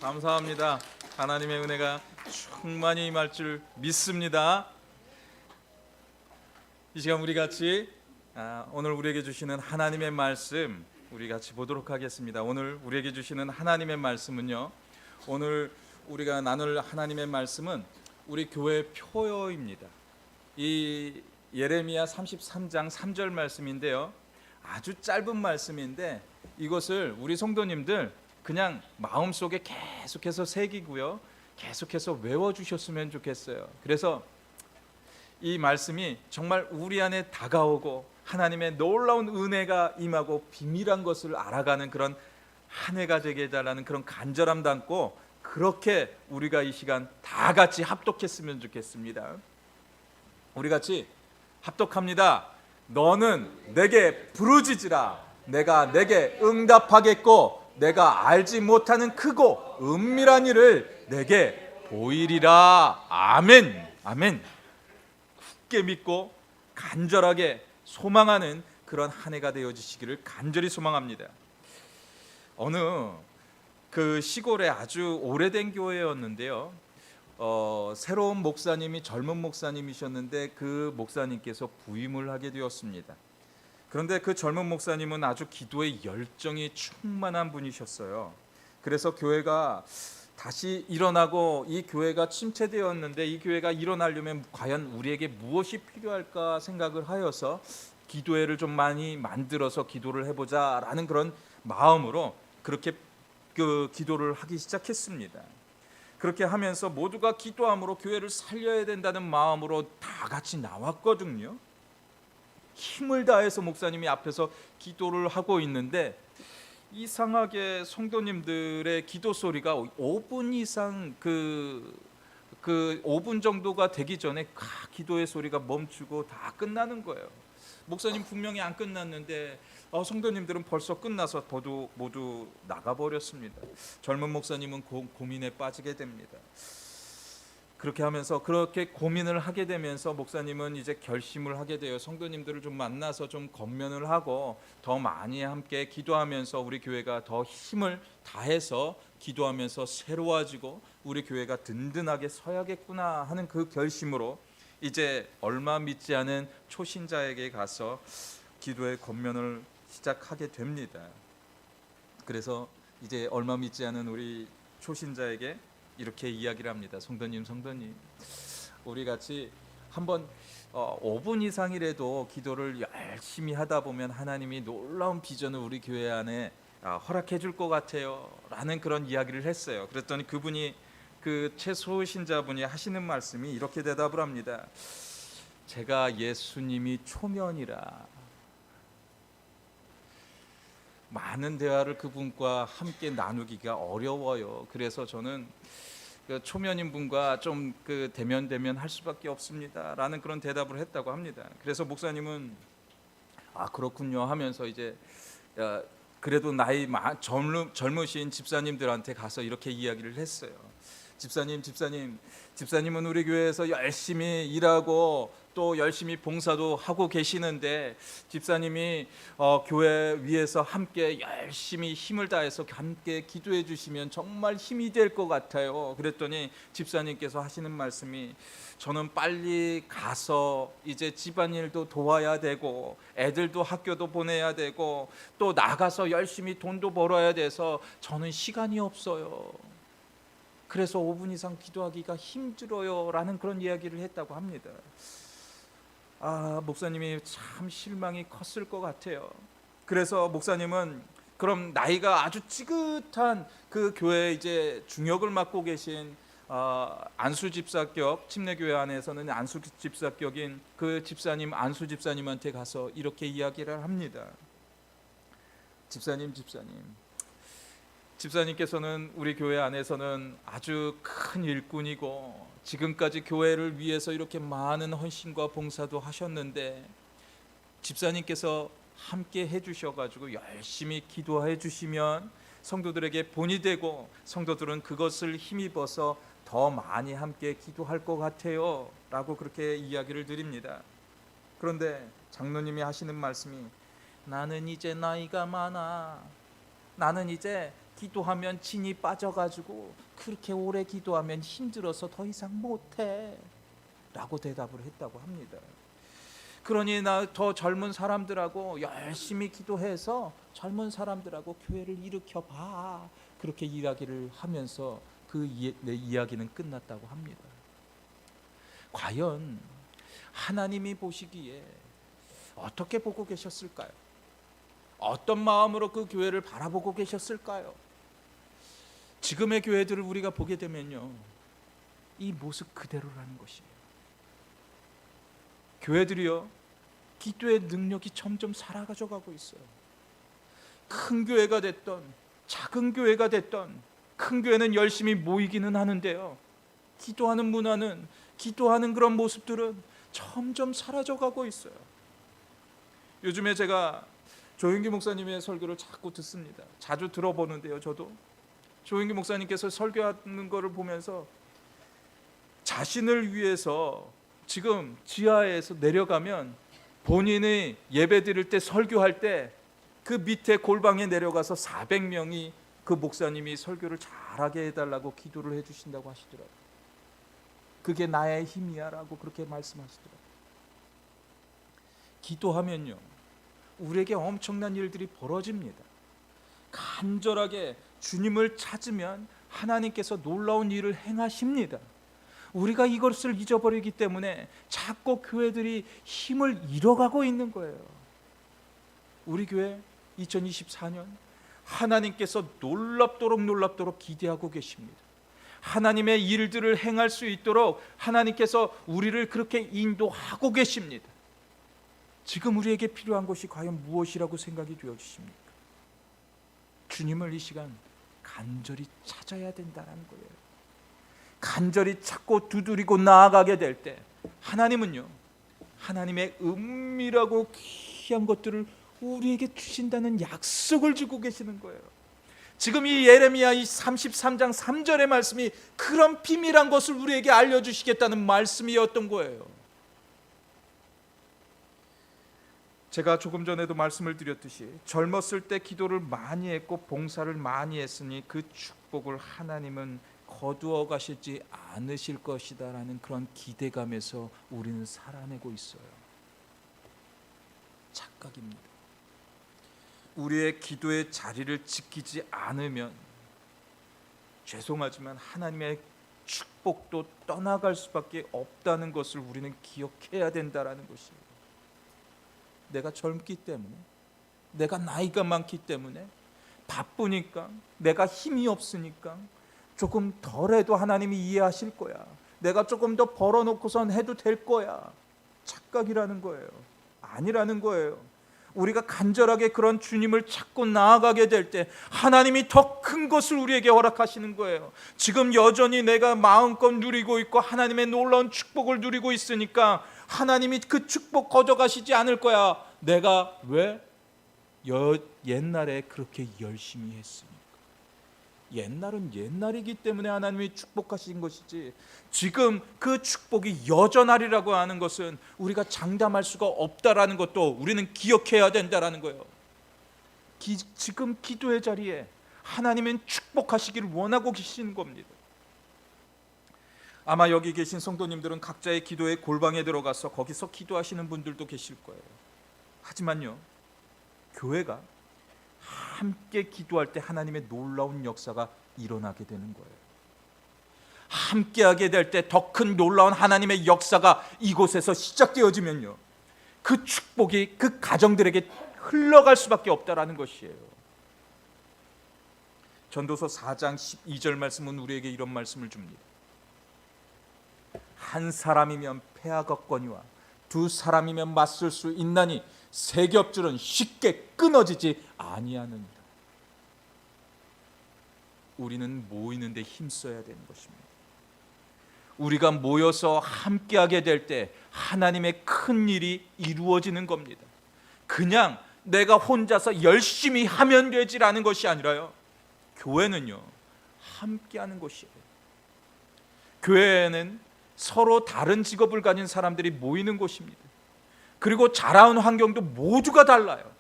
감사합니다. 하나님의 은혜가 충만히 임할 줄 믿습니다. 이 시간 우리 같이 오늘 우리에게 주시는 하나님의 말씀 우리 같이 보도록 하겠습니다. 오늘 우리에게 주시는 하나님의 말씀은요, 오늘 우리가 나눌 하나님의 말씀은 우리 교회 표어입니다. 이 예레미야 33장 3절 말씀인데요, 아주 짧은 말씀인데 이것을 우리 성도님들 그냥 마음속에 계속해서 새기고요, 계속해서 외워주셨으면 좋겠어요. 그래서 이 말씀이 정말 우리 안에 다가오고 하나님의 놀라운 은혜가 임하고 비밀한 것을 알아가는 그런 한 해가 되게 해달라는 그런 간절함 담고 그렇게 우리가 이 시간 다 같이 합독했으면 좋겠습니다. 우리 같이 합독합니다. 너는 내게 부르짖으라. 내가 내게 응답하겠고 내가 알지 못하는 크고 은밀한 일을 내게 보이리라. 아멘. 아멘. 굳게 믿고 간절하게 소망하는 그런 한 해가 되어지시기를 간절히 소망합니다. 어느 그 시골에 아주 오래된 교회였는데요, 새로운 목사님이 젊은 목사님이셨는데 그 목사님께서 부임을 하게 되었습니다. 그런데 그 젊은 목사님은 아주 기도에 열정이 충만한 분이셨어요. 그래서 교회가 다시 일어나고 이 교회가 침체되었는데 이 교회가 일어나려면 과연 우리에게 무엇이 필요할까 생각을 하여서 기도회를 좀 많이 만들어서 기도를 해보자라는 그런 마음으로 그렇게 그 기도를 하기 시작했습니다. 그렇게 하면서 모두가 기도함으로 교회를 살려야 된다는 마음으로 다 같이 나왔거든요. 힘을 다해서 목사님이 앞에서 기도를 하고 있는데 이상하게 성도님들의 기도 소리가 5분 이상 그 5분 정도가 되기 전에 기도의 소리가 멈추고 다 끝나는 거예요. 목사님 분명히 안 끝났는데 성도님들은 벌써 끝나서 모두 나가버렸습니다. 젊은 목사님은 고민에 빠지게 됩니다. 그렇게 하면서 그렇게 고민을 하게 되면서 목사님은 이제 결심을 하게 돼요. 성도님들을 좀 만나서 좀 권면을 하고 더 많이 함께 기도하면서 우리 교회가 더 힘을 다해서 기도하면서 새로워지고 우리 교회가 든든하게 서야겠구나 하는 그 결심으로 이제 얼마 믿지 않은 초신자에게 가서 기도의 권면을 시작하게 됩니다. 그래서 이제 얼마 믿지 않은 우리 초신자에게 이렇게 이야기를 합니다. 성도님, 우리 같이 한번 5분 이상이라도 기도를 열심히 하다 보면 하나님이 놀라운 비전을 우리 교회 안에 허락해 줄 것 같아요 라는 그런 이야기를 했어요. 그랬더니 그분이 그 최소신자분이 하시는 말씀이 이렇게 대답을 합니다. 제가 예수님이 초면이라. 많은 대화를 그분과 함께 나누기가 어려워요. 그래서 저는 그 초면인 분과 좀 그 대면 할 수밖에 없습니다라는 그런 대답을 했다고 합니다. 그래서 목사님은 그렇군요 하면서 이제 그래도 나이 젊으신 집사님들한테 가서 이렇게 이야기를 했어요. 집사님은 우리 교회에서 열심히 일하고 또 열심히 봉사도 하고 계시는데 집사님이 교회 위에서 함께 열심히 힘을 다해서 함께 기도해 주시면 정말 힘이 될 것 같아요. 그랬더니 집사님께서 하시는 말씀이 저는 빨리 가서 이제 집안일도 도와야 되고 애들도 학교도 보내야 되고 또 나가서 열심히 돈도 벌어야 돼서 저는 시간이 없어요. 그래서 5분 이상 기도하기가 힘들어요 라는 그런 이야기를 했다고 합니다. 목사님이 참 실망이 컸을 것 같아요. 그래서 목사님은 그럼 나이가 아주 지긋한 그 교회 이제 중역을 맡고 계신 안수 집사격, 침례교회 안에서는 안수 집사격인 그 집사님 안수 집사님한테 가서 이렇게 이야기를 합니다. 집사님께서는 우리 교회 안에서는 아주 큰 일꾼이고 지금까지 교회를 위해서 이렇게 많은 헌신과 봉사도 하셨는데 집사님께서 함께 해주셔가지고 열심히 기도해 주시면 성도들에게 본이 되고 성도들은 그것을 힘입어서 더 많이 함께 기도할 것 같아요 라고 그렇게 이야기를 드립니다. 그런데 장로님이 하시는 말씀이 나는 이제 나이가 많아. 나는 이제 기도하면 진이 빠져가지고 그렇게 오래 기도하면 힘들어서 더 이상 못해 라고 대답을 했다고 합니다. 그러니 나 더 젊은 사람들하고 열심히 기도해서 젊은 사람들하고 교회를 일으켜봐, 그렇게 이야기를 하면서 내 이야기는 끝났다고 합니다. 과연 하나님이 보시기에 어떻게 보고 계셨을까요? 어떤 마음으로 그 교회를 바라보고 계셨을까요? 지금의 교회들을 우리가 보게 되면요, 이 모습 그대로라는 것이에요. 교회들이요, 기도의 능력이 점점 사라져 가고 있어요. 큰 교회가 됐던 작은 교회가 됐던, 큰 교회는 열심히 모이기는 하는데요, 기도하는 문화는, 기도하는 그런 모습들은 점점 사라져 가고 있어요. 요즘에 제가 조윤기 목사님의 설교를 자꾸 듣습니다. 자주 들어보는데요, 저도 조윤기 목사님께서 설교하는 것을 보면서 자신을 위해서 지금 지하에서 내려가면 본인이 예배 드릴 때, 설교할 때 그 밑에 골방에 내려가서 400명이 그 목사님이 설교를 잘하게 해달라고 기도를 해주신다고 하시더라고요. 그게 나의 힘이야 라고 그렇게 말씀하시더라고요. 기도하면요, 우리에게 엄청난 일들이 벌어집니다. 간절하게 주님을 찾으면 하나님께서 놀라운 일을 행하십니다. 우리가 이것을 잊어버리기 때문에 자꾸 교회들이 힘을 잃어가고 있는 거예요. 우리 교회 2024년 하나님께서 놀랍도록 기대하고 계십니다. 하나님의 일들을 행할 수 있도록 하나님께서 우리를 그렇게 인도하고 계십니다. 지금 우리에게 필요한 것이 과연 무엇이라고 생각이 되어지십니까? 주님을 이 시간 간절히 찾아야 된다는 거예요. 간절히 찾고 두드리고 나아가게 될 때 하나님은요, 하나님의 은밀하고 귀한 것들을 우리에게 주신다는 약속을 주고 계시는 거예요. 지금 이 예레미야 이 33장 3절의 말씀이 그런 비밀한 것을 우리에게 알려주시겠다는 말씀이었던 거예요. 제가 조금 전에도 말씀을 드렸듯이 젊었을 때 기도를 많이 했고 봉사를 많이 했으니 그 축복을 하나님은 거두어 가시지 않으실 것이다 라는 그런 기대감에서 우리는 살아내고 있어요. 착각입니다. 우리의 기도의 자리를 지키지 않으면 죄송하지만 하나님의 축복도 떠나갈 수밖에 없다는 것을 우리는 기억해야 된다라는 것이에요. 내가 젊기 때문에, 내가 나이가 많기 때문에, 바쁘니까, 내가 힘이 없으니까 조금 덜해도 하나님이 이해하실 거야, 내가 조금 더 벌어놓고선 해도 될 거야, 착각이라는 거예요. 아니라는 거예요. 우리가 간절하게 그런 주님을 찾고 나아가게 될 때 하나님이 더 큰 것을 우리에게 허락하시는 거예요. 지금 여전히 내가 마음껏 누리고 있고 하나님의 놀라운 축복을 누리고 있으니까 하나님이 그 축복 거저가시지 않을 거야. 내가 왜 옛날에 그렇게 열심히 했으니까. 옛날은 옛날이기 때문에 하나님이 축복하신 것이지, 지금 그 축복이 여전하리라고 하는 것은 우리가 장담할 수가 없다라는 것도 우리는 기억해야 된다라는 거예요. 지금 기도의 자리에 하나님은 축복하시기를 원하고 계시는 겁니다. 아마 여기 계신 성도님들은 각자의 기도의 골방에 들어가서 거기서 기도하시는 분들도 계실 거예요. 하지만요, 교회가 함께 기도할 때 하나님의 놀라운 역사가 일어나게 되는 거예요. 함께하게 될 때 더 큰 놀라운 하나님의 역사가 이곳에서 시작되어지면요, 그 축복이 그 가정들에게 흘러갈 수밖에 없다라는 것이에요. 전도서 4장 12절 말씀은 우리에게 이런 말씀을 줍니다. 한 사람이면 패하겠거니와 두 사람이면 맞설 수 있나니 세 겹줄은 쉽게 끊어지지 아니하느니라. 우리는 모이는 데 힘써야 되는 것입니다. 우리가 모여서 함께하게 될 때 하나님의 큰 일이 이루어지는 겁니다. 그냥 내가 혼자서 열심히 하면 되지라는 것이 아니라요, 교회는요, 함께하는 것이에요. 교회는 서로 다른 직업을 가진 사람들이 모이는 곳입니다. 그리고 자라온 환경도 모두가 달라요.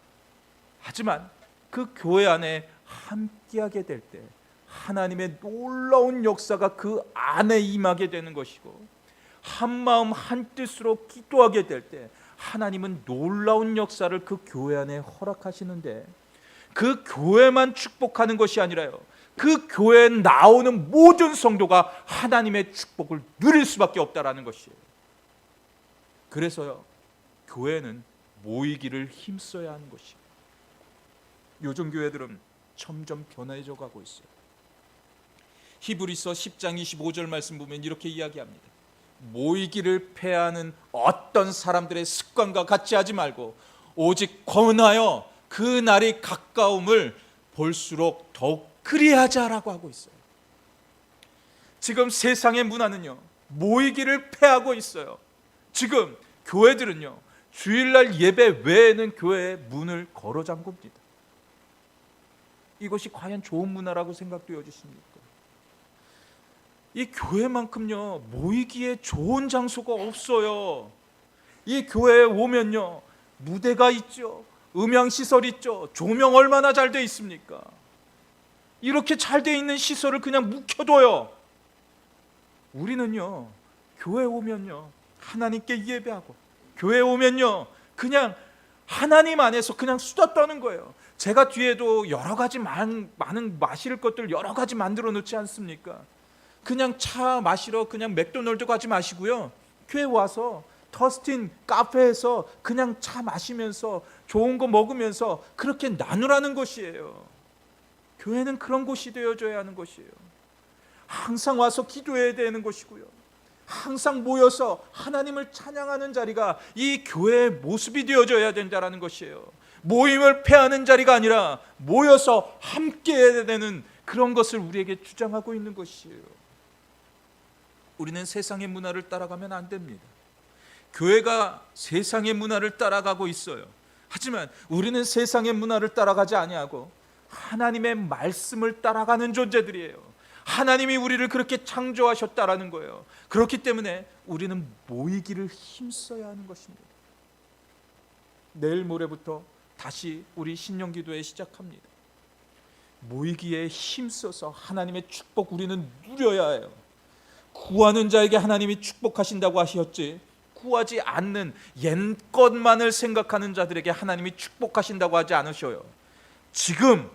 하지만 그 교회 안에 함께하게 될 때 하나님의 놀라운 역사가 그 안에 임하게 되는 것이고, 한마음 한뜻으로 기도하게 될 때 하나님은 놀라운 역사를 그 교회 안에 허락하시는데, 그 교회만 축복하는 것이 아니라요, 그 교회에 나오는 모든 성도가 하나님의 축복을 누릴 수밖에 없다라는 것이에요. 그래서요, 교회는 모이기를 힘써야 하는 것이에요. 요즘 교회들은 점점 변해져 가고 있어요. 히브리서 10장 25절 말씀 보면 이렇게 이야기합니다. 모이기를 폐하는 어떤 사람들의 습관과 같이 하지 말고 오직 권하여 그 날이 가까움을 볼수록 더욱 그리하자라고 하고 있어요. 지금 세상의 문화는요, 모이기를 폐하고 있어요. 지금 교회들은요, 주일날 예배 외에는 교회의 문을 걸어 잠굽니다. 이것이 과연 좋은 문화라고 생각되어지십니까? 이 교회만큼요, 모이기에 좋은 장소가 없어요. 이 교회에 오면요, 무대가 있죠, 음향 시설 있죠, 조명 얼마나 잘 돼 있습니까? 이렇게 잘 돼 있는 시설을 그냥 묵혀둬요. 우리는요, 교회 오면요, 하나님께 예배하고, 교회 오면요, 그냥 하나님 안에서 그냥 수다 떠는 거예요. 제가 뒤에도 여러 가지 많은 마실 것들 여러 가지 만들어 놓지 않습니까? 그냥 차 마시러 그냥 맥도날드 가지 마시고요, 교회 와서 터스틴 카페에서 그냥 차 마시면서 좋은 거 먹으면서 그렇게 나누라는 것이에요. 교회는 그런 곳이 되어줘야 하는 것이에요. 항상 와서 기도해야 되는 것이고요, 항상 모여서 하나님을 찬양하는 자리가 이 교회의 모습이 되어져야 된다는 것이에요. 모임을 폐하는 자리가 아니라 모여서 함께 해야 되는 그런 것을 우리에게 주장하고 있는 것이에요. 우리는 세상의 문화를 따라가면 안 됩니다. 교회가 세상의 문화를 따라가고 있어요. 하지만 우리는 세상의 문화를 따라가지 아니하고 하나님의 말씀을 따라가는 존재들이에요. 하나님이 우리를 그렇게 창조하셨다라는 거예요. 그렇기 때문에 우리는 모이기를 힘써야 하는 것입니다. 내일 모레부터 다시 우리 신년기도회 시작합니다. 모이기에 힘써서 하나님의 축복 우리는 누려야 해요. 구하는 자에게 하나님이 축복하신다고 하셨지, 구하지 않는 옛것만을 생각하는 자들에게 하나님이 축복하신다고 하지 않으셔요. 지금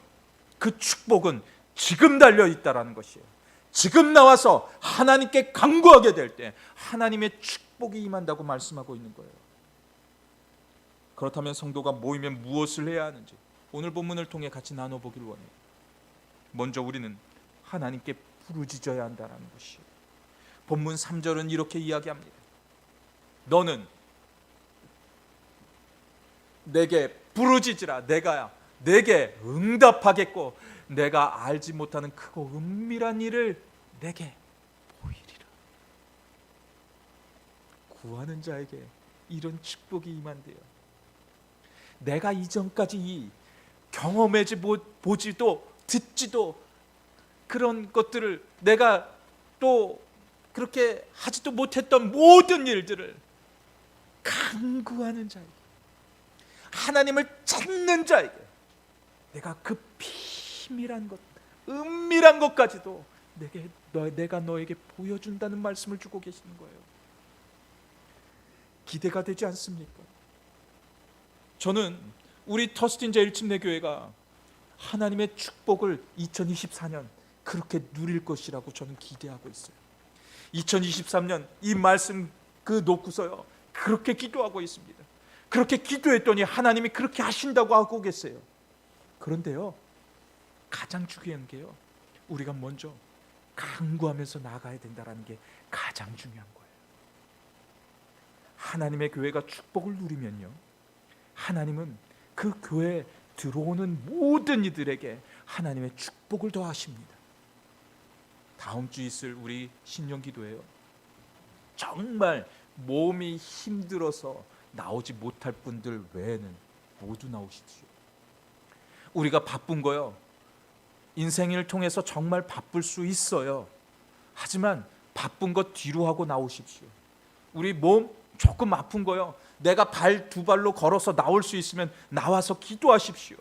그 축복은 지금 달려있다라는 것이에요. 지금 나와서 하나님께 간구하게 될 때 하나님의 축복이 임한다고 말씀하고 있는 거예요. 그렇다면 성도가 모이면 무엇을 해야 하는지 오늘 본문을 통해 같이 나눠보길 원해요. 먼저 우리는 하나님께 부르짖어야 한다는 것이에요. 본문 3절은 이렇게 이야기합니다. 너는 내게 부르짖으라. 내가 내게 응답하겠고 내가 알지 못하는 크고 은밀한 일을 내게 보이리라. 구하는 자에게 이런 축복이 임한대요. 내가 이전까지 경험하지 보지도 듣지도 그런 것들을 내가 또 그렇게 하지도 못했던 모든 일들을 간구하는 자에게, 하나님을 찾는 자에게 내가 그 비밀한 것, 은밀한 것까지도 내가 너에게 보여준다는 말씀을 주고 계시는 거예요. 기대가 되지 않습니까? 저는 우리 터스틴 제1침례교회가 하나님의 축복을 2024년 그렇게 누릴 것이라고 저는 기대하고 있어요. 2023년 이 말씀 그 놓고서요, 그렇게 기도하고 있습니다. 그렇게 기도했더니 하나님이 그렇게 하신다고 하고 계세요. 그런데요, 가장 중요한 게요, 우리가 먼저 간구하면서 나아가야 된다는 게 가장 중요한 거예요. 하나님의 교회가 축복을 누리면요, 하나님은 그 교회에 들어오는 모든 이들에게 하나님의 축복을 더하십니다. 다음 주 있을 우리 신년기도회요, 정말 몸이 힘들어서 나오지 못할 분들 외에는 모두 나오십시오. 우리가 바쁜 거요, 인생을 통해서 정말 바쁠 수 있어요. 하지만 바쁜 것 뒤로 하고 나오십시오. 우리 몸 조금 아픈 거요, 내가 두 발로 걸어서 나올 수 있으면 나와서 기도하십시오.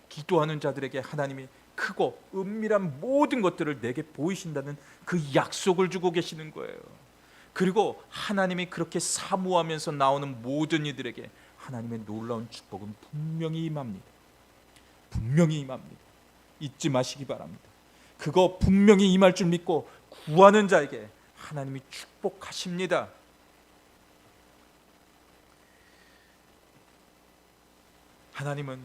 기도하는 자들에게 하나님이 크고 은밀한 모든 것들을 내게 보이신다는 그 약속을 주고 계시는 거예요. 그리고 하나님이 그렇게 사모하면서 나오는 모든 이들에게 하나님의 놀라운 축복은 분명히 임합니다. 분명히 임합니다. 잊지 마시기 바랍니다. 그거 분명히 임할 줄 믿고 구하는 자에게 하나님이 축복하십니다. 하나님은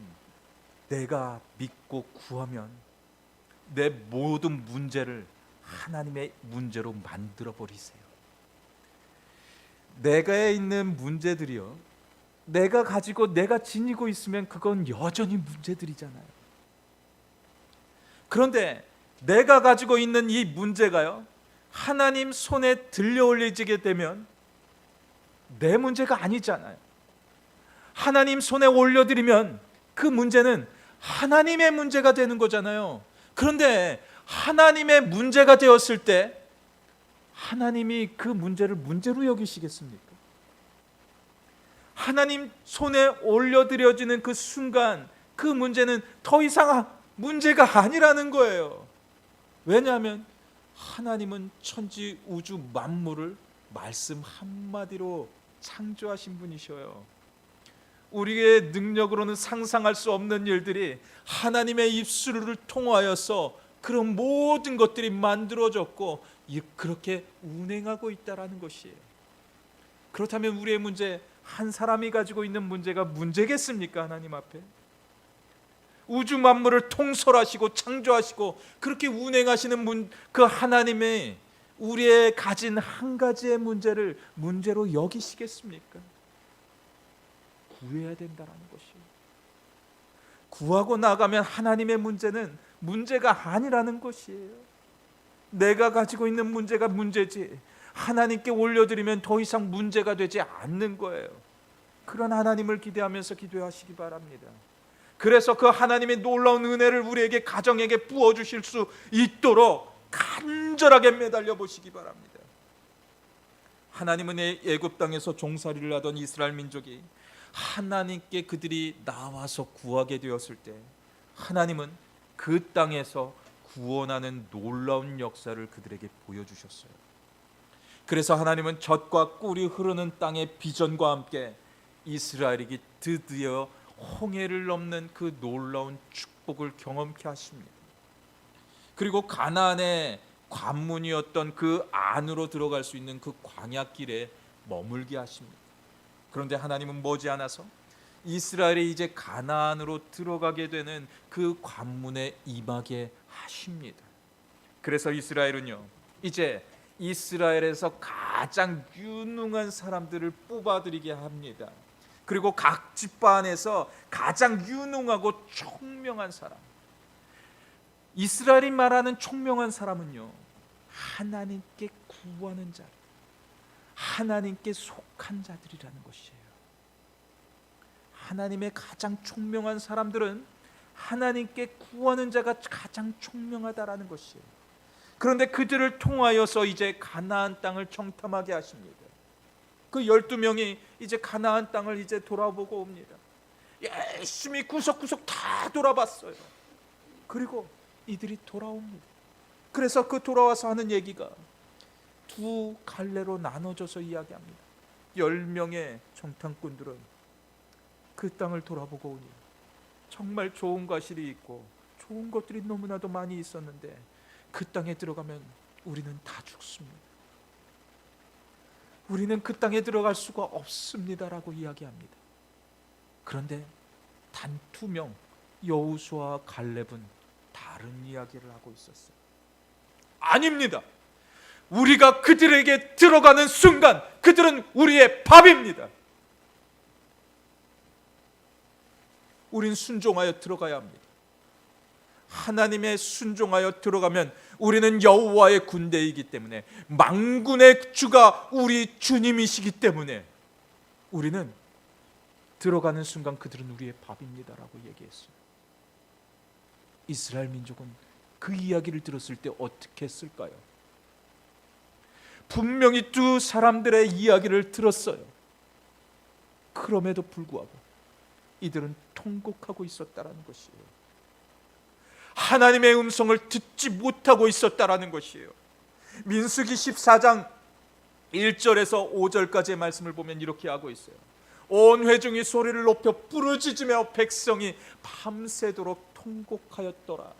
내가 믿고 구하면 내 모든 문제를 하나님의 문제로 만들어 버리세요. 내가 있는 문제들이요, 내가 가지고 내가 지니고 있으면 그건 여전히 문제들이잖아요. 그런데 내가 가지고 있는 이 문제가요, 하나님 손에 들려 올려지게 되면 내 문제가 아니잖아요. 하나님 손에 올려드리면 그 문제는 하나님의 문제가 되는 거잖아요. 그런데 하나님의 문제가 되었을 때 하나님이 그 문제를 문제로 여기시겠습니까? 하나님 손에 올려드려지는 그 순간 그 문제는 더 이상 문제가 아니라는 거예요. 왜냐하면 하나님은 천지 우주 만물을 말씀 한마디로 창조하신 분이셔요. 우리의 능력으로는 상상할 수 없는 일들이 하나님의 입술을 통하여서 그런 모든 것들이 만들어졌고 그렇게 운행하고 있다라는 것이에요. 그렇다면 우리의 문제, 한 사람이 가지고 있는 문제가 문제겠습니까? 하나님 앞에 우주 만물을 통솔하시고 창조하시고 그렇게 운행하시는 그 하나님의 우리의 가진 한 가지의 문제를 문제로 여기시겠습니까? 구해야 된다는 것이에요. 구하고 나가면 하나님의 문제는 문제가 아니라는 것이에요. 내가 가지고 있는 문제가 문제지 하나님께 올려드리면 더 이상 문제가 되지 않는 거예요. 그런 하나님을 기대하면서 기도하시기 바랍니다. 그래서 그 하나님의 놀라운 은혜를 우리에게 가정에게 부어주실 수 있도록 간절하게 매달려 보시기 바랍니다. 하나님은 애굽 땅에서 종살이를 하던 이스라엘 민족이 하나님께 그들이 나와서 구하게 되었을 때 하나님은 그 땅에서 구원하는 놀라운 역사를 그들에게 보여주셨어요. 그래서 하나님은 젖과 꿀이 흐르는 땅의 비전과 함께 이스라엘이 드디어 홍해를 넘는 그 놀라운 축복을 경험케 하십니다. 그리고 가나안의 관문이었던 그 안으로 들어갈 수 있는 그 광야길에 머물게 하십니다. 그런데 하나님은 머지않아서 이스라엘이 이제 가나안으로 들어가게 되는 그 관문에 임하게 하십니다. 그래서 이스라엘은요, 이제 이스라엘에서 가장 유능한 사람들을 뽑아들이게 합니다. 그리고 각 지파 안에서 가장 유능하고 총명한 사람, 이스라엘이 말하는 총명한 사람은요, 하나님께 구하는 자, 하나님께 속한 자들이라는 것이에요. 하나님의 가장 총명한 사람들은 하나님께 구하는 자가 가장 총명하다라는 것이에요. 그런데 그들을 통하여서 이제 가나안 땅을 정탐하게 하십니다. 그 12명이 이제 가나안 땅을 이제 돌아보고 옵니다. 열심히 구석구석 다 돌아봤어요. 그리고 이들이 돌아옵니다. 그래서 그 돌아와서 하는 얘기가 두 갈래로 나눠져서 이야기합니다. 10명의 정탐꾼들은 그 땅을 돌아보고 오니 정말 좋은 과실이 있고 좋은 것들이 너무나도 많이 있었는데 그 땅에 들어가면 우리는 다 죽습니다. 우리는 그 땅에 들어갈 수가 없습니다라고 이야기합니다. 그런데 단 2명 여호수아와 갈렙은 다른 이야기를 하고 있었어요. 아닙니다. 우리가 그들에게 들어가는 순간 그들은 우리의 밥입니다. 우린 순종하여 들어가야 합니다. 하나님의 순종하여 들어가면 우리는 여호와의 군대이기 때문에, 만군의 주가 우리 주님이시기 때문에 우리는 들어가는 순간 그들은 우리의 밥입니다라고 얘기했어요. 이스라엘 민족은 그 이야기를 들었을 때 어떻게 했을까요? 분명히 두 사람들의 이야기를 들었어요. 그럼에도 불구하고 이들은 통곡하고 있었다라는 것이에요. 하나님의 음성을 듣지 못하고 있었다라는 것이에요. 민수기 14장 1절에서 5절까지의 말씀을 보면 이렇게 하고 있어요. 온 회중이 소리를 높여 부르짖으며 백성이 밤새도록 통곡하였더라.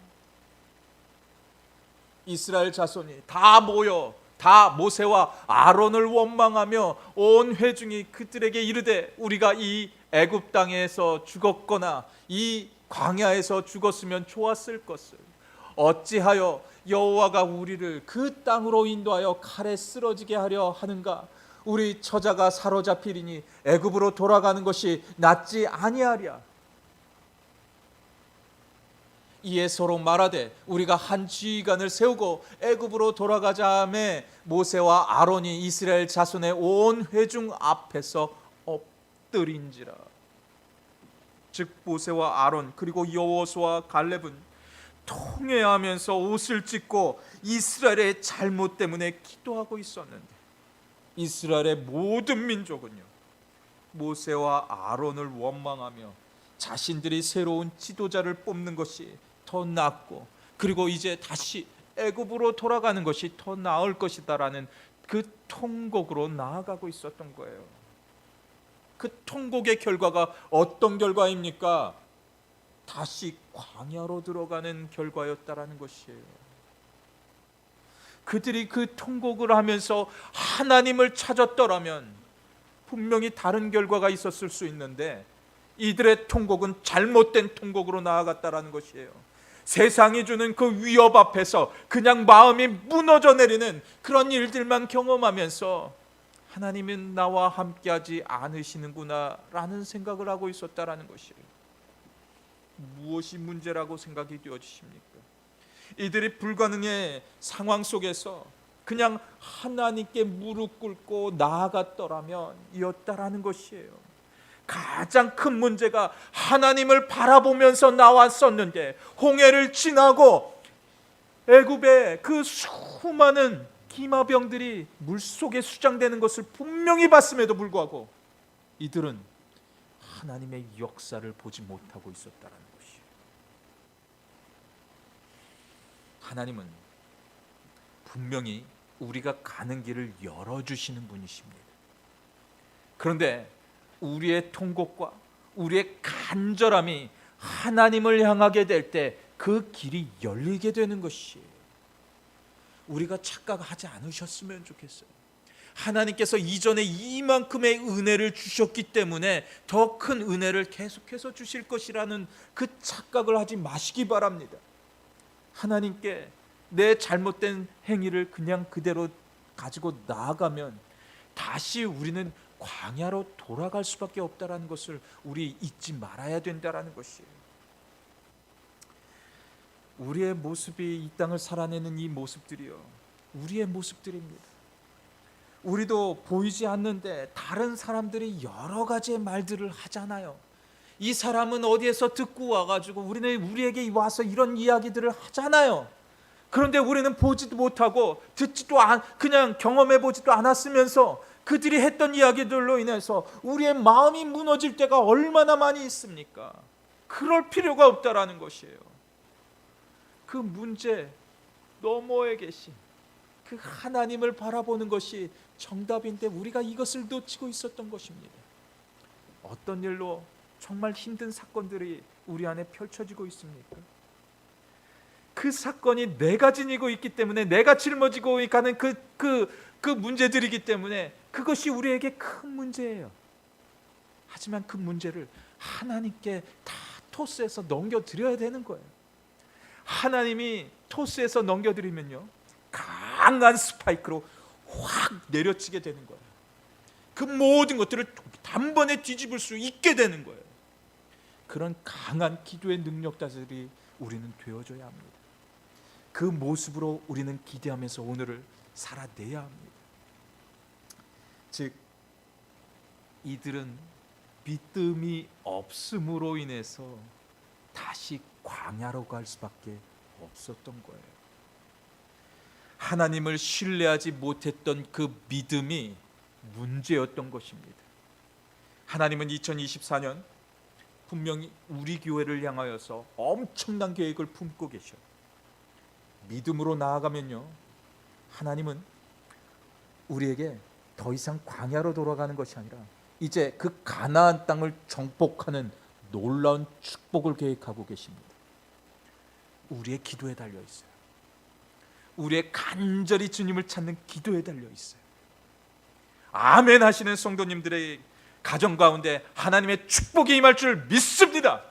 이스라엘 자손이 다 모여 다 모세와 아론을 원망하며 온 회중이 그들에게 이르되 우리가 이 애굽 땅에서 죽었거나 이 광야에서 죽었으면 좋았을 것을 어찌하여 여호와가 우리를 그 땅으로 인도하여 칼에 쓰러지게 하려 하는가? 우리 처자가 사로잡히리니 애굽으로 돌아가는 것이 낫지 아니하랴. 이에 서로 말하되 우리가 한 지휘관을 세우고 애굽으로 돌아가자 하매 모세와 아론이 이스라엘 자손의 온 회중 앞에서 엎드린지라. 즉 모세와 아론 그리고 여호수아와 갈렙은 통회하면서 옷을 찢고 이스라엘의 잘못 때문에 기도하고 있었는데 이스라엘의 모든 민족은요 모세와 아론을 원망하며 자신들이 새로운 지도자를 뽑는 것이 더 낫고 그리고 이제 다시 애굽으로 돌아가는 것이 더 나을 것이다라는 그 통곡으로 나아가고 있었던 거예요. 그 통곡의 결과가 어떤 결과입니까? 다시 광야로 들어가는 결과였다라는 것이에요. 그들이 그 통곡을 하면서 하나님을 찾았더라면 분명히 다른 결과가 있었을 수 있는데 이들의 통곡은 잘못된 통곡으로 나아갔다라는 것이에요. 세상이 주는 그 위협 앞에서 그냥 마음이 무너져 내리는 그런 일들만 경험하면서 하나님은 나와 함께하지 않으시는구나 라는 생각을 하고 있었다라는 것이에요. 무엇이 문제라고 생각이 되어지십니까? 이들이 불가능의 상황 속에서 그냥 하나님께 무릎 꿇고 나아갔더라면 이었다라는 것이에요. 가장 큰 문제가 하나님을 바라보면서 나왔었는데 홍해를 지나고 애굽의 그 수많은 기마병들이 물속에 수장되는 것을 분명히 봤음에도 불구하고 이들은 하나님의 역사를 보지 못하고 있었다는 것이에요. 하나님은 분명히 우리가 가는 길을 열어주시는 분이십니다. 그런데 우리의 통곡과 우리의 간절함이 하나님을 향하게 될 때 그 길이 열리게 되는 것이에요. 우리가 착각하지 않으셨으면 좋겠어요. 하나님께서 이전에 이만큼의 은혜를 주셨기 때문에 더 큰 은혜를 계속해서 주실 것이라는 그 착각을 하지 마시기 바랍니다. 하나님께 내 잘못된 행위를 그냥 그대로 가지고 나아가면 다시 우리는 광야로 돌아갈 수밖에 없다라는 것을 우리 잊지 말아야 된다라는 것이에요. 우리의 모습이 이 땅을 살아내는 이 모습들이요 우리의 모습들입니다. 우리도 보이지 않는데 다른 사람들이 여러 가지의 말들을 하잖아요. 이 사람은 어디에서 듣고 와가지고 우리에게 와서 이런 이야기들을 하잖아요. 그런데 우리는 보지도 못하고 그냥 경험해 보지도 않았으면서 그들이 했던 이야기들로 인해서 우리의 마음이 무너질 때가 얼마나 많이 있습니까? 그럴 필요가 없다라는 것이에요. 그 문제 너머에 계신 그 하나님을 바라보는 것이 정답인데 우리가 이것을 놓치고 있었던 것입니다. 어떤 일로 정말 힘든 사건들이 우리 안에 펼쳐지고 있습니까? 그 사건이 내가 지니고 있기 때문에 내가 짊어지고 가는 그 문제들이기 때문에 그것이 우리에게 큰 문제예요. 하지만 그 문제를 하나님께 다 토스해서 넘겨드려야 되는 거예요. 하나님이 토스해서 넘겨드리면요 강한 스파이크로 확 내려치게 되는 거예요. 그 모든 것들을 단번에 뒤집을 수 있게 되는 거예요. 그런 강한 기도의 능력자들이 우리는 되어줘야 합니다. 그 모습으로 우리는 기대하면서 오늘을 살아내야 합니다. 즉 이들은 믿음이 없음으로 인해서 다시 광야로 갈 수밖에 없었던 거예요. 하나님을 신뢰하지 못했던 그 믿음이 문제였던 것입니다. 하나님은 2024년 분명히 우리 교회를 향하여서 엄청난 계획을 품고 계셔요. 믿음으로 나아가면요, 하나님은 우리에게 더 이상 광야로 돌아가는 것이 아니라 이제 그 가나안 땅을 정복하는 놀라운 축복을 계획하고 계십니다. 우리의 기도에 달려 있어요. 우리의 간절히 주님을 찾는 기도에 달려 있어요. 아멘 하시는 성도님들의 가정 가운데 하나님의 축복이 임할 줄 믿습니다.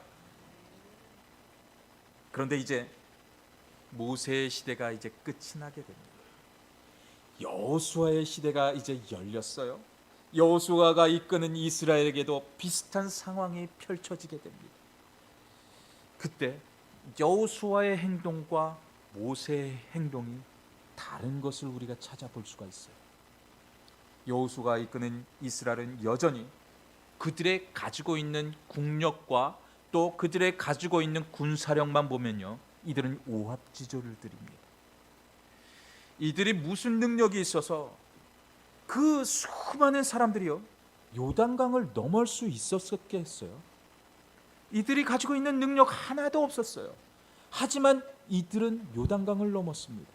그런데 이제 모세의 시대가 이제 끝이 나게 됩니다. 여호수아의 시대가 이제 열렸어요. 여호수아가 이끄는 이스라엘에게도 비슷한 상황이 펼쳐지게 됩니다. 그때 여호수아의 행동과 모세의 행동이 다른 것을 우리가 찾아볼 수가 있어요. 여호수아가 이끄는 이스라엘은 여전히 그들의 가지고 있는 국력과 또 그들의 가지고 있는 군사력만 보면요, 이들은 오합지졸을 드립니다. 이들이 무슨 능력이 있어서 그 수많은 사람들이요 요단강을 넘을 수 있었겠어요? 이들이 가지고 있는 능력 하나도 없었어요. 하지만 이들은 요단강을 넘었습니다.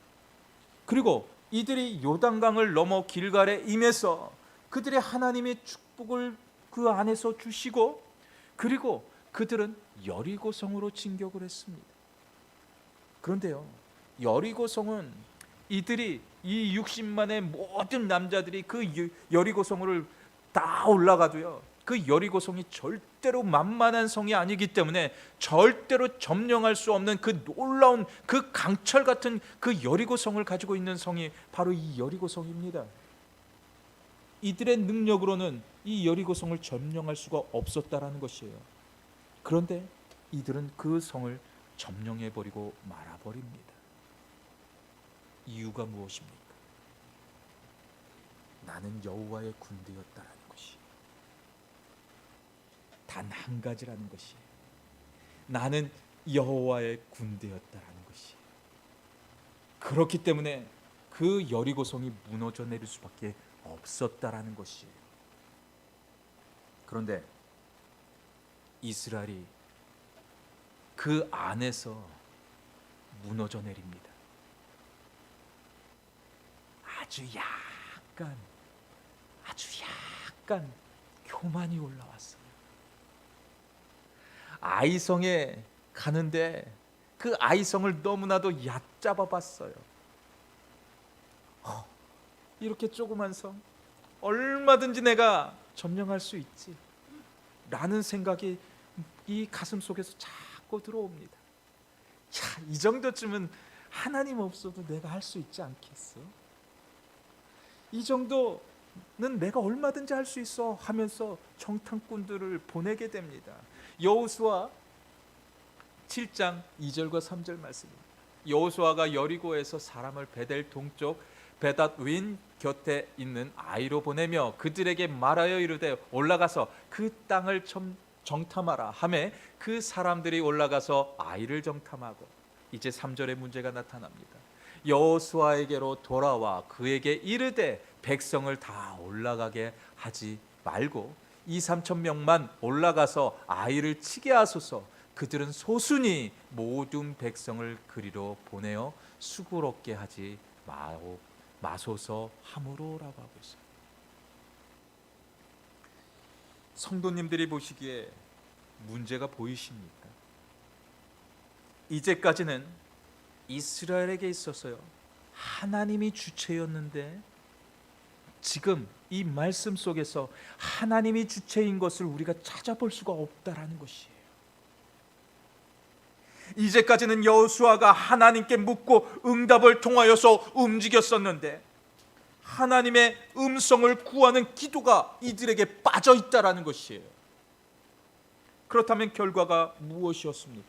그리고 이들이 요단강을 넘어 길갈에 임해서 그들의 하나님의 축복을 그 안에서 주시고, 그리고 그들은 여리고성으로 진격을 했습니다. 그런데요, 여리고성은 이들이 이 60만의 모든 남자들이 그 여리고성을 다 올라가도요, 그 여리고성이 절대로 만만한 성이 아니기 때문에 절대로 점령할 수 없는 그 놀라운 그 강철 같은 그 여리고성을 가지고 있는 성이 바로 이 여리고성입니다. 이들의 능력으로는 이 여리고성을 점령할 수가 없었다라는 것이에요. 그런데 이들은 그 성을 점령해버리고 말아버립니다. 이유가 무엇입니까? 나는 여호와의 군대였다라는 것이, 단 한 가지라는 것이, 나는 여호와의 군대였다라는 것이. 그렇기 때문에 그 여리고성이 무너져 내릴 수밖에 없었다라는 것이에요. 그런데 이스라엘이 그 안에서 무너져 내립니다. 아주 약간 교만이 올라왔어요. 아이성에 가는데 그 아이성을 너무나도 얕잡아 봤어요. 이렇게 조그만 성 얼마든지 내가 점령할 수 있지 라는 생각이 이 가슴 속에서 자꾸 들어옵니다. 야, 이 정도쯤은 하나님 없어도 내가 할 수 있지 않겠어? 이 정도는 내가 얼마든지 할 수 있어 하면서 정탐꾼들을 보내게 됩니다. 여호수아 7장 2절과 3절 말씀입니다. 여호수아가 여리고에서 사람을 베델 동쪽 베닷 윈 곁에 있는 아이로 보내며 그들에게 말하여 이르되 올라가서 그 땅을 정탐하라 하매 그 사람들이 올라가서 아이를 정탐하고, 이제 3절의 문제가 나타납니다. 여호수아에게로 돌아와 그에게 이르되 백성을 다 올라가게 하지 말고 2-3천 명만 올라가서 아이를 치게 하소서. 그들은 소순히 모든 백성을 그리로 보내어 수고롭게 하지 마소서 함으로라고 하고 있어요. 성도님들이 보시기에 문제가 보이십니까? 이제까지는 이스라엘에게 있어서요 하나님이 주체였는데, 지금 이 말씀 속에서 하나님이 주체인 것을 우리가 찾아볼 수가 없다라는 것이에요. 이제까지는 여호수아가 하나님께 묻고 응답을 통하여서 움직였었는데 하나님의 음성을 구하는 기도가 이들에게 빠져 있다라는 것이에요. 그렇다면 결과가 무엇이었습니까?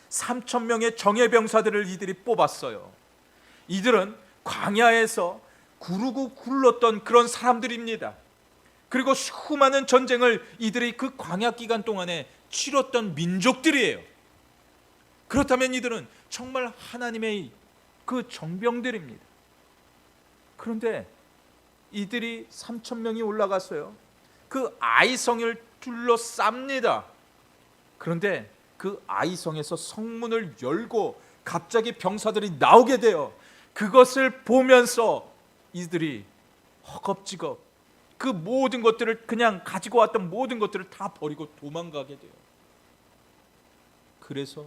3천 명의 정예병사들을 이들이 뽑았어요. 이들은 광야에서 구르고 굴렀던 그런 사람들입니다. 그리고 수많은 전쟁을 이들이 그 광야 기간 동안에 치렀던 민족들이에요. 그렇다면 이들은 정말 하나님의 그 정병들입니다. 그런데 이들이 3천 명이 올라갔어요. 그 아이성을 둘러쌉니다. 그런데 그 아이성에서 성문을 열고 갑자기 병사들이 나오게 돼요. 그것을 보면서 이들이 허겁지겁 그 모든 것들을, 그냥 가지고 왔던 모든 것들을 다 버리고 도망가게 돼요. 그래서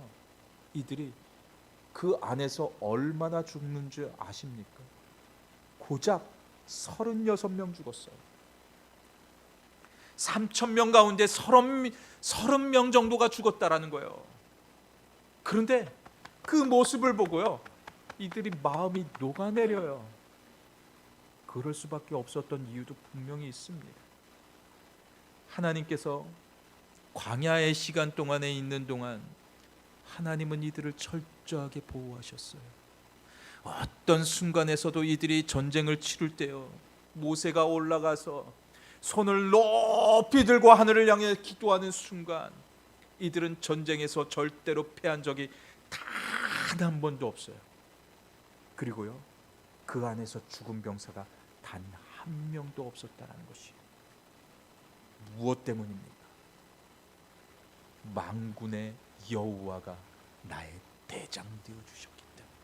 이들이 그 안에서 얼마나 죽는 줄 아십니까? 고작 36명 죽었어요. 3,000명 가운데 30명 정도가 죽었다라는 거예요. 그런데 그 모습을 보고요, 이들이 마음이 녹아내려요. 그럴 수밖에 없었던 이유도 분명히 있습니다. 하나님께서 광야의 시간 동안에 있는 동안 하나님은 이들을 철저하게 보호하셨어요. 어떤 순간에서도 이들이 전쟁을 치를 때요, 모세가 올라가서 손을 높이 들고 하늘을 향해 기도하는 순간 이들은 전쟁에서 절대로 패한 적이 단 한 번도 없어요. 그리고요, 그 안에서 죽은 병사가 단 한 명도 없었다는 것이 무엇 때문입니까? 만군의 여호와가 나의 대장 되어 주셨기 때문에,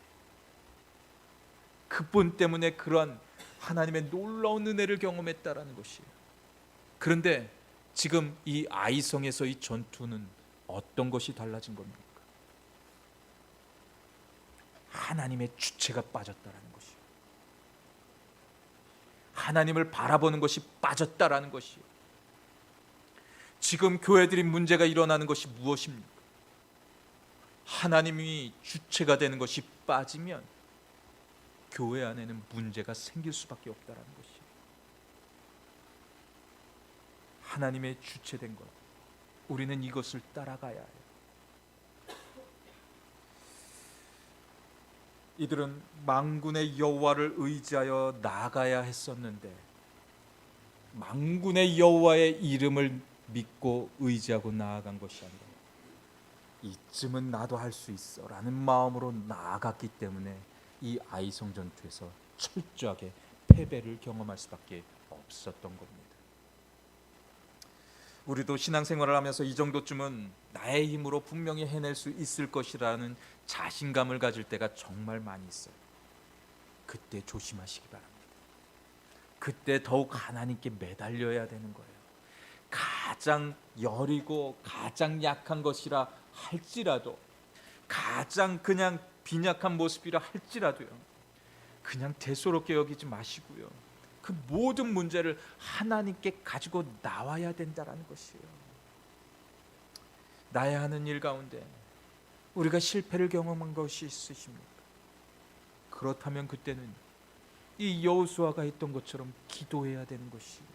그분 때문에 그러한 하나님의 놀라운 은혜를 경험했다라는 것이에요. 그런데 지금 이 아이성에서 이 전투는 어떤 것이 달라진 겁니까? 하나님의 주체가 빠졌다라는 것이에요. 하나님을 바라보는 것이 빠졌다라는 것이에요. 지금 교회들이 문제가 일어나는 것이 무엇입니까? 하나님이 주체가 되는 것이 빠지면 교회 안에는 문제가 생길 수밖에 없다라는 것이에요. 하나님의 주체된 것, 우리는 이것을 따라가야 해요. 이들은 만군의 여호와를 의지하여 나아가야 했었는데 만군의 여호와의 이름을 믿고 의지하고 나아간 것이 아니라 이쯤은 나도 할 수 있어 라는 마음으로 나아갔기 때문에 이 아이성 전투에서 철저하게 패배를 경험할 수밖에 없었던 겁니다. 우리도 신앙생활을 하면서 이 정도쯤은 나의 힘으로 분명히 해낼 수 있을 것이라는 자신감을 가질 때가 정말 많이 있어요. 그때 조심하시기 바랍니다. 그때 더욱 하나님께 매달려야 되는 거예요. 가장 여리고 가장 약한 것이라 할지라도, 가장 그냥 빈약한 모습이라 할지라도요, 그냥 대수롭게 여기지 마시고요, 그 모든 문제를 하나님께 가지고 나와야 된다라는 것이에요. 나야 하는 일 가운데 우리가 실패를 경험한 것이 있으십니까? 그렇다면 그때는 이 여호수아가 했던 것처럼 기도해야 되는 것이에요.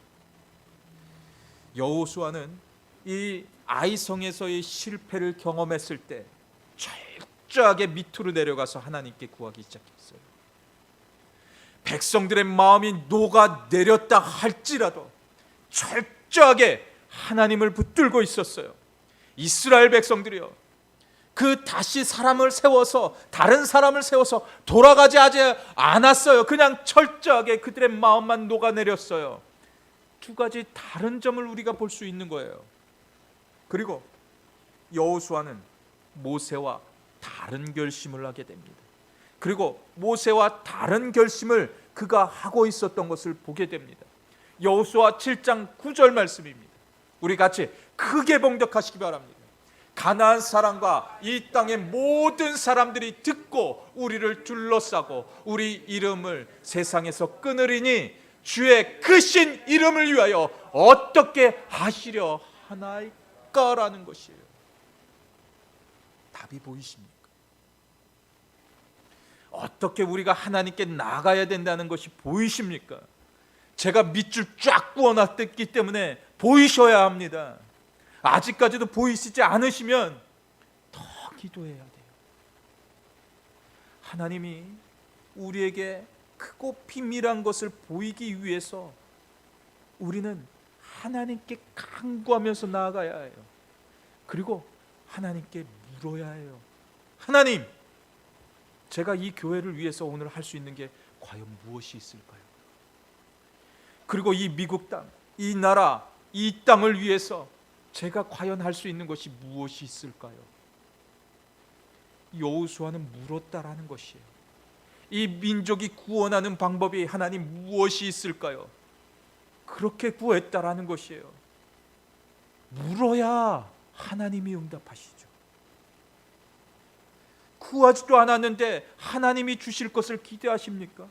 여호수아는 이 아이성에서의 실패를 경험했을 때 철저하게 밑으로 내려가서 하나님께 구하기 시작했어요. 백성들의 마음이 녹아내렸다 할지라도 철저하게 하나님을 붙들고 있었어요. 이스라엘 백성들이요, 그 다시 사람을 세워서, 다른 사람을 세워서 돌아가지 않았어요. 그냥 철저하게 그들의 마음만 녹아내렸어요. 두 가지 다른 점을 우리가 볼 수 있는 거예요. 그리고 여호수아는 모세와 다른 결심을 하게 됩니다. 그리고 모세와 다른 결심을 그가 하고 있었던 것을 보게 됩니다. 여호수아 7장 9절 말씀입니다. 우리 같이 크게 봉독하시기 바랍니다. 가나안 사람과 이 땅의 모든 사람들이 듣고 우리를 둘러싸고 우리 이름을 세상에서 끊으리니 주의 크신 이름을 위하여 어떻게 하시려 하나이까라는 것이에요. 답이 보이십니까? 어떻게 우리가 하나님께 나가야 된다는 것이 보이십니까? 제가 밑줄 쫙 부어놨기 때문에 보이셔야 합니다. 아직까지도 보이시지 않으시면 더 기도해야 돼요. 하나님이 우리에게 크고 비밀한 것을 보이기 위해서 우리는 하나님께 간구하면서 나아가야 해요. 그리고 하나님께 물어야 해요. 하나님, 제가 이 교회를 위해서 오늘 할 수 있는 게 과연 무엇이 있을까요? 그리고 이 미국 땅, 이 나라, 이 땅을 위해서 제가 과연 할 수 있는 것이 무엇이 있을까요? 여호수아는 물었다라는 것이에요. 이 민족이 구원하는 방법이 하나님 무엇이 있을까요? 그렇게 구했다라는 것이에요. 물어야 하나님이 응답하시죠. 구하지도 않았는데 하나님이 주실 것을 기대하십니까?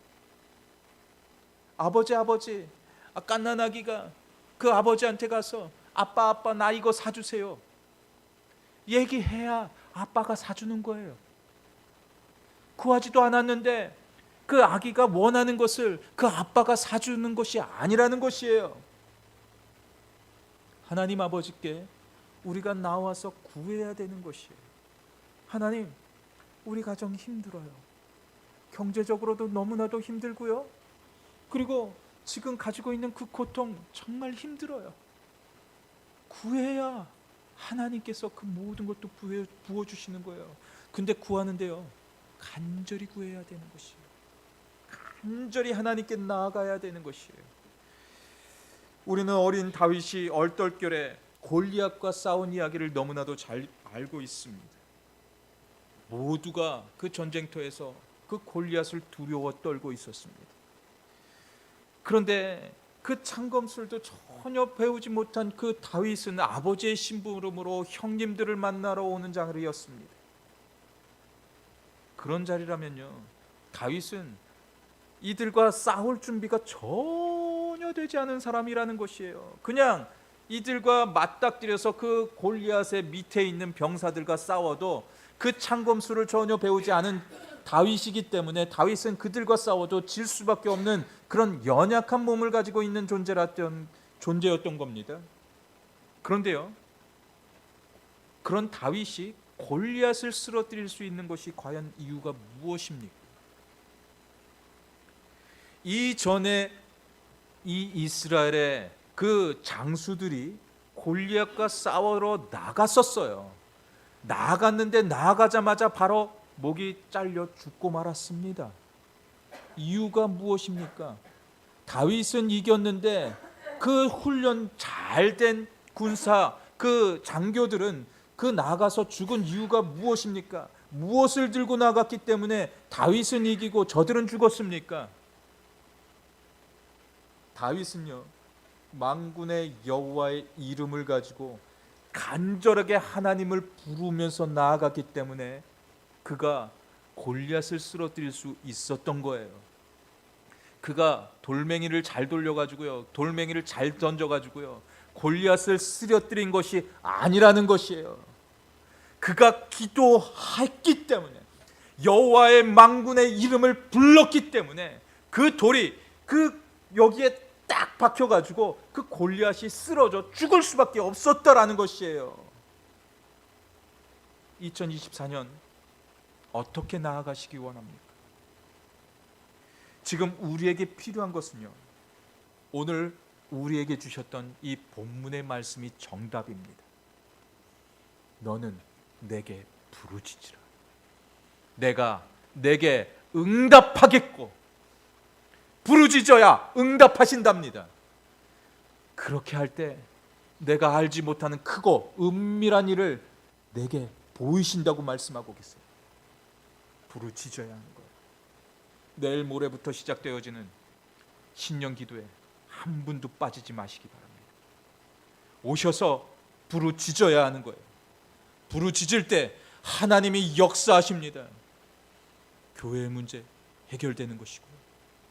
아버지 갓난아기가 그 아버지한테 가서 아빠 나 이거 사주세요 얘기해야 아빠가 사주는 거예요. 구하지도 않았는데 그 아기가 원하는 것을 그 아빠가 사주는 것이 아니라는 것이에요. 하나님 아버지께 우리가 나와서 구해야 되는 것이에요. 하나님, 우리 가정 힘들어요. 경제적으로도 너무나도 힘들고요. 그리고 지금 가지고 있는 그 고통 정말 힘들어요. 구해야 하나님께서 그 모든 것도 부어주시는 거예요. 근데 구하는데요, 간절히 구해야 되는 것이에요. 간절히 하나님께 나아가야 되는 것이에요. 우리는 어린 다윗이 얼떨결에 골리앗과 싸운 이야기를 너무나도 잘 알고 있습니다. 모두가 그 전쟁터에서 그 골리앗을 두려워 떨고 있었습니다. 그런데 그 창검술도 전혀 배우지 못한 그 다윗은 아버지의 심부름으로 형님들을 만나러 오는 자리였습니다. 그런 자리라면요, 다윗은 이들과 싸울 준비가 전혀 되지 않은 사람이라는 것이에요. 그냥 이들과 맞닥뜨려서 그 골리앗의 밑에 있는 병사들과 싸워도 그 창검술을 전혀 배우지 않은 다윗이기 때문에 다윗은 그들과 싸워도 질 수밖에 없는 그런 연약한 몸을 가지고 있는 존재였던 겁니다. 그런데요, 그런 다윗이 골리앗을 쓰러뜨릴 수 있는 것이 과연 이유가 무엇입니까? 이전에 이 이스라엘의 그 장수들이 골리앗과 싸우러 나갔었어요. 나갔는데 나가자마자 바로 목이 잘려 죽고 말았습니다. 이유가 무엇입니까? 다윗은 이겼는데 그 훈련 잘된 군사 그 장교들은 그 나가서 죽은 이유가 무엇입니까? 무엇을 들고 나갔기 때문에 다윗은 이기고 저들은 죽었습니까? 다윗은요, 만군의 여호와의 이름을 가지고 간절하게 하나님을 부르면서 나아갔기 때문에 그가 골리앗을 쓰러뜨릴 수 있었던 거예요. 그가 돌멩이를 잘 돌려가지고요, 돌멩이를 잘 던져가지고요, 골리앗을 쓰러뜨린 것이 아니라는 것이에요. 그가 기도했기 때문에, 여호와의 만군의 이름을 불렀기 때문에 그 돌이 그 여기에 딱 박혀가지고 그 골리앗이 쓰러져 죽을 수밖에 없었다라는 것이에요. 2024년 어떻게 나아가시기 원합니까? 지금 우리에게 필요한 것은요, 오늘 우리에게 주셨던 이 본문의 말씀이 정답입니다. 너는 내게 부르짖으라. 내가 내게 응답하겠고, 부르짖어야 응답하신답니다. 그렇게 할 때 내가 알지 못하는 크고 은밀한 일을 내게 보이신다고 말씀하고 계세요. 부르짖어야 하는 거예요. 내일 모레부터 시작되어지는 신년 기도에 한 분도 빠지지 마시기 바랍니다. 오셔서 부르짖어야 하는 거예요. 부르짖을 때 하나님이 역사하십니다. 교회의 문제 해결되는 것이고요,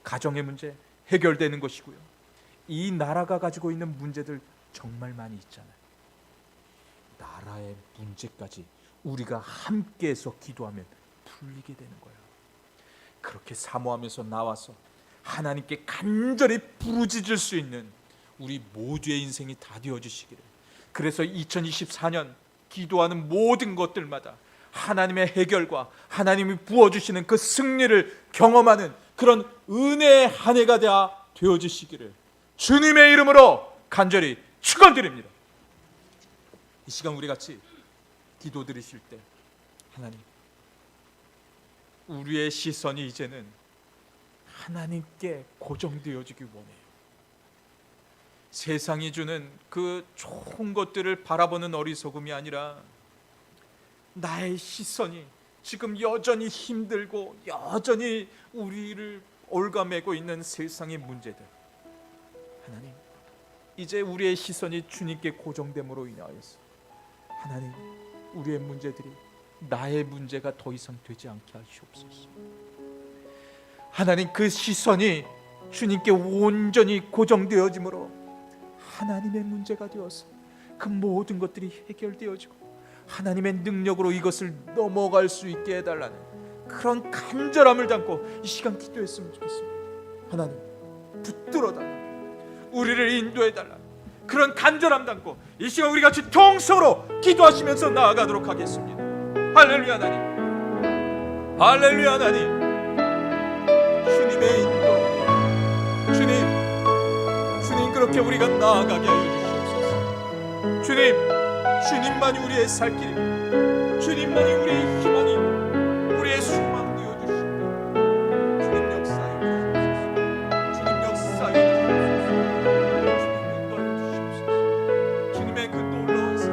가정의 문제 해결되는 것이고요, 이 나라가 가지고 있는 문제들 정말 많이 있잖아요. 나라의 문제까지 우리가 함께해서 기도하면 풀리게 되는 거예요. 그렇게 사모하면서 나와서 하나님께 간절히 부르짖을 수 있는 우리 모두의 인생이 다 되어주시기를. 그래서 2024년 기도하는 모든 것들마다 하나님의 해결과 하나님이 부어주시는 그 승리를 경험하는 그런 은혜의 한 해가 되어주시기를 주님의 이름으로 간절히 축원드립니다. 이 시간 우리 같이 기도 드리실 때, 하나님, 우리의 시선이 이제는 하나님께 고정되어지기 원해요. 세상이 주는 그 좋은 것들을 바라보는 어리석음이 아니라 나의 시선이 지금 여전히 힘들고 여전히 우리를 올가매고 있는 세상의 문제들, 하나님, 이제 우리의 시선이 주님께 고정됨으로 인하여서 하나님, 우리의 문제들이 나의 문제가 더 이상 되지 않게 하시옵소서. 하나님, 그 시선이 주님께 온전히 고정되어짐으로 하나님의 문제가 되어서 그 모든 것들이 해결되어지고 하나님의 능력으로 이것을 넘어갈 수 있게 해달라는 그런 간절함을 담고 이 시간 기도했으면 좋겠습니다. 하나님, 붙들어달라, 우리를 인도해달라, 그런 간절함 담고 이 시간 우리 같이 통성으로 기도하시면서 나아가도록 하겠습니다. 할렐루야 하나님, 할렐루야 하나님, 주님의 인도, 주님 그렇게 우리가 나아가게 하여 주시옵소서. 주님만이 우리의 살 길이고 주님만이 우리의 희망이 우리의 소망 되어 주시옵소서. 주님 역사해 주시옵소서. 주님 역사해 주시옵소서. 주님 인도하여 주시옵소서. 주님의 그 놀라운 사랑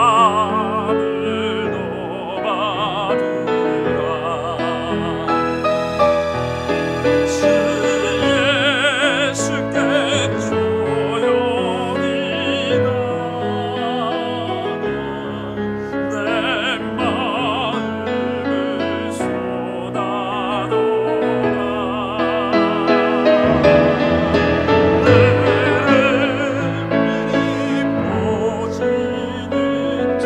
죄사함을 너받으라. 주 예수께 조용히 나가 내 마음을 쏟아놓아. 늘 보지는 주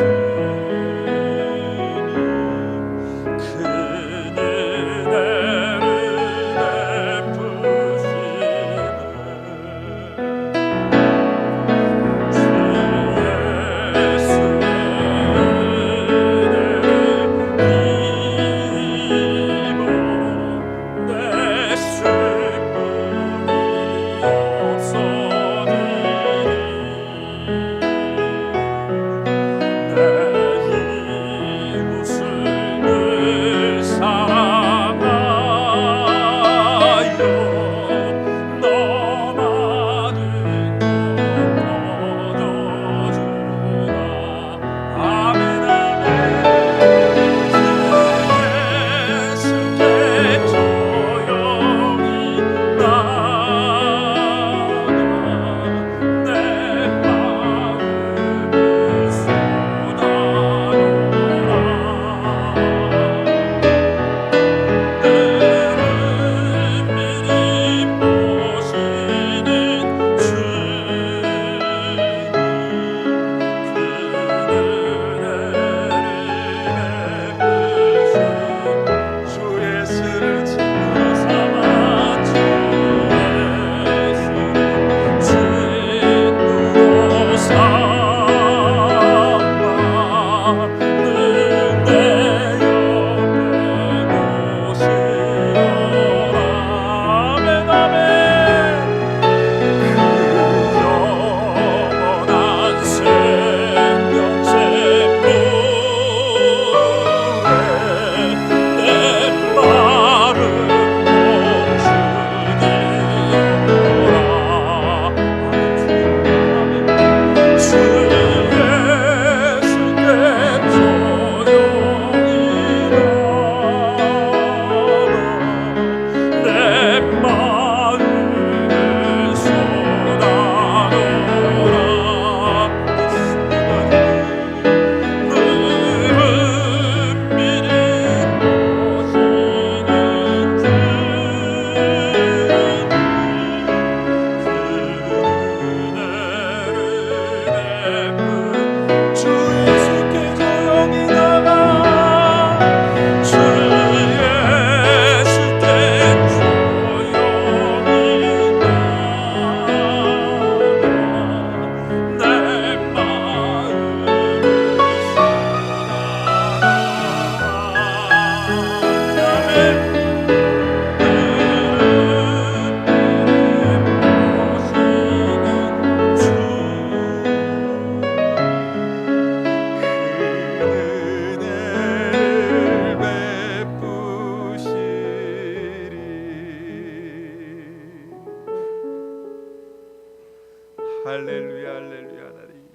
할렐루야. 하나님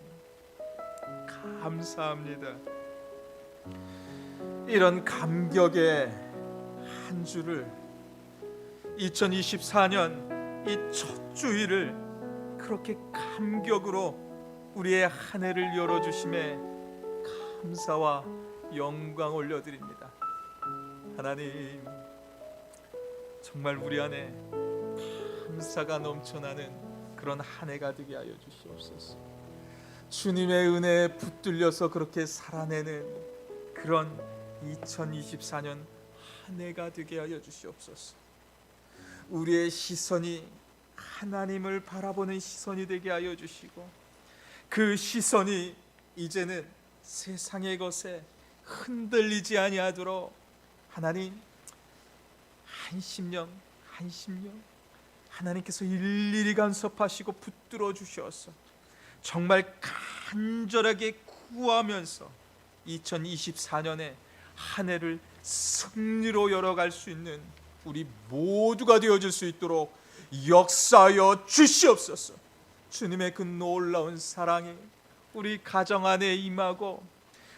감사합니다. 이런 감격의 한 주를 2024년 이 첫 주일을 그렇게 감격으로 우리의 한 해를 열어주심에 감사와 영광 올려드립니다. 하나님 정말 우리 안에 감사가 넘쳐나는 그런 한 해가 되게 하여 주시옵소서. 주님의 은혜에 붙들려서 그렇게 살아내는 그런 2024년 한 해가 되게 하여 주시옵소서. 우리의 시선이 하나님을 바라보는 시선이 되게 하여 주시고, 그 시선이 이제는 세상의 것에 흔들리지 아니하도록 하나님 한심령 하나님께서 일일이 간섭하시고 붙들어 주셔서 정말 간절하게 구하면서 2024년에 한 해를 승리로 열어갈 수 있는 우리 모두가 되어질 수 있도록 역사하여 주시옵소서. 주님의 그 놀라운 사랑이 우리 가정 안에 임하고,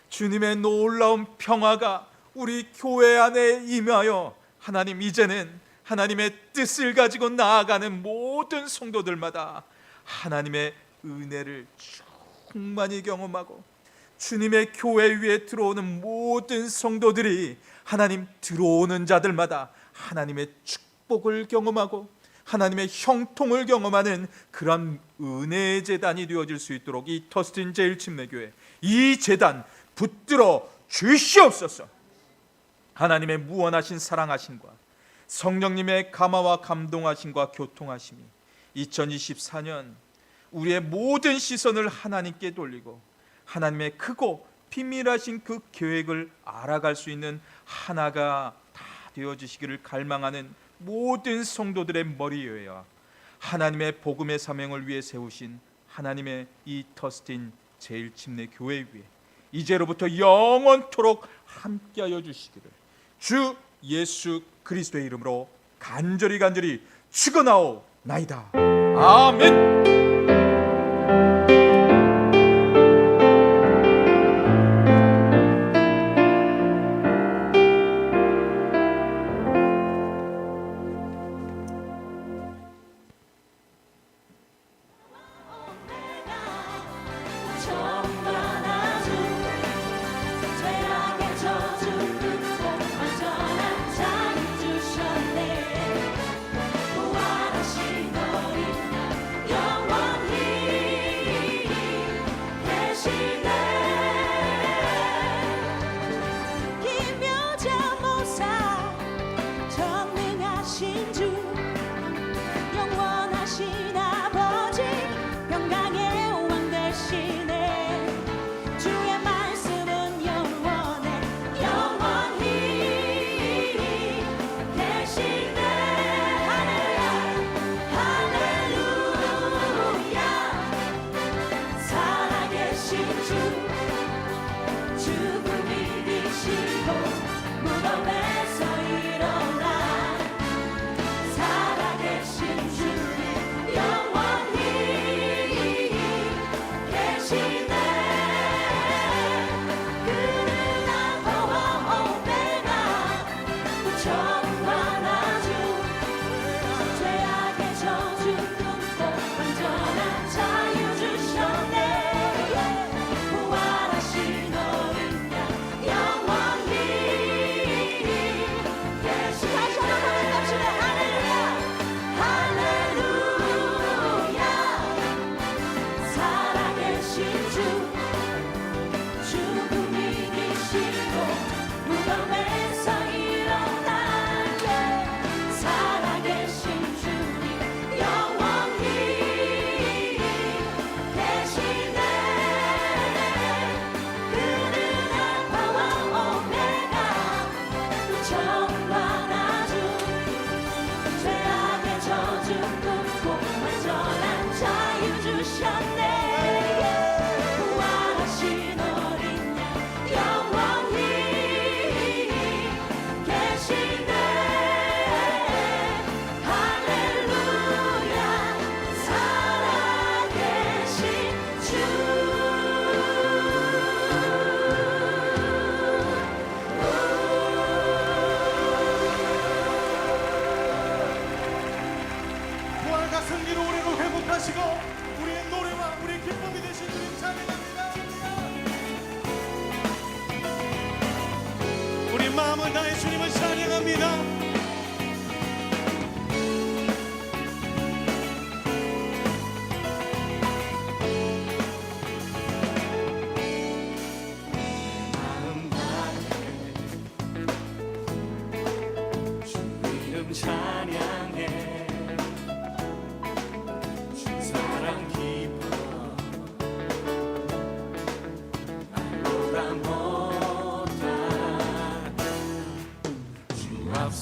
주님의 놀라운 평화가 우리 교회 안에 임하여, 하나님 이제는 하나님의 뜻을 가지고 나아가는 모든 성도들마다 하나님의 은혜를 충만히 경험하고, 주님의 교회 위에 들어오는 모든 성도들이 하나님 들어오는 자들마다 하나님의 축복을 경험하고 하나님의 형통을 경험하는 그런 은혜의 제단이 되어질 수 있도록 이 터스틴 제일침례교회 이 제단 붙들어 주시옵소서. 하나님의 무한하신 사랑하심과 성령님의 감화와 감동하심과 교통하심이 2024년 우리의 모든 시선을 하나님께 돌리고 하나님의 크고 비밀하신 그 계획을 알아갈 수 있는 하나가 다 되어지시기를 갈망하는 모든 성도들의 머리 위에와 하나님의 복음의 사명을 위해 세우신 하나님의 이 터스틴 제일침례교회 위에 이제로부터 영원토록 함께하여 주시기를 주 예수 그리스도의 이름으로 간절히 축원하오나이다. 아멘.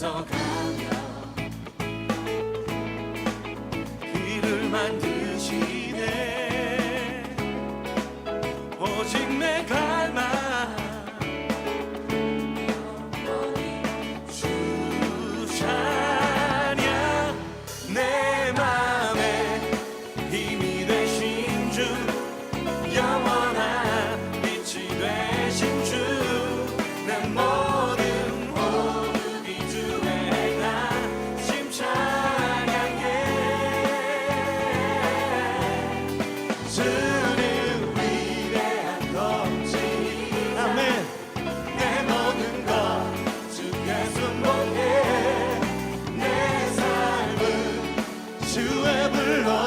앞서가며 길을 만드시네. 오직 내 갈망 주 찬양. 내 맘에 힘이 되신 주, 영원한 빛이 되신 주, 내 모든 호흡이 주의 행하심 찬양해. 주는 위대한 것이니 아멘. 내 모든 것 주께 순복해. 내 삶은 주의 불로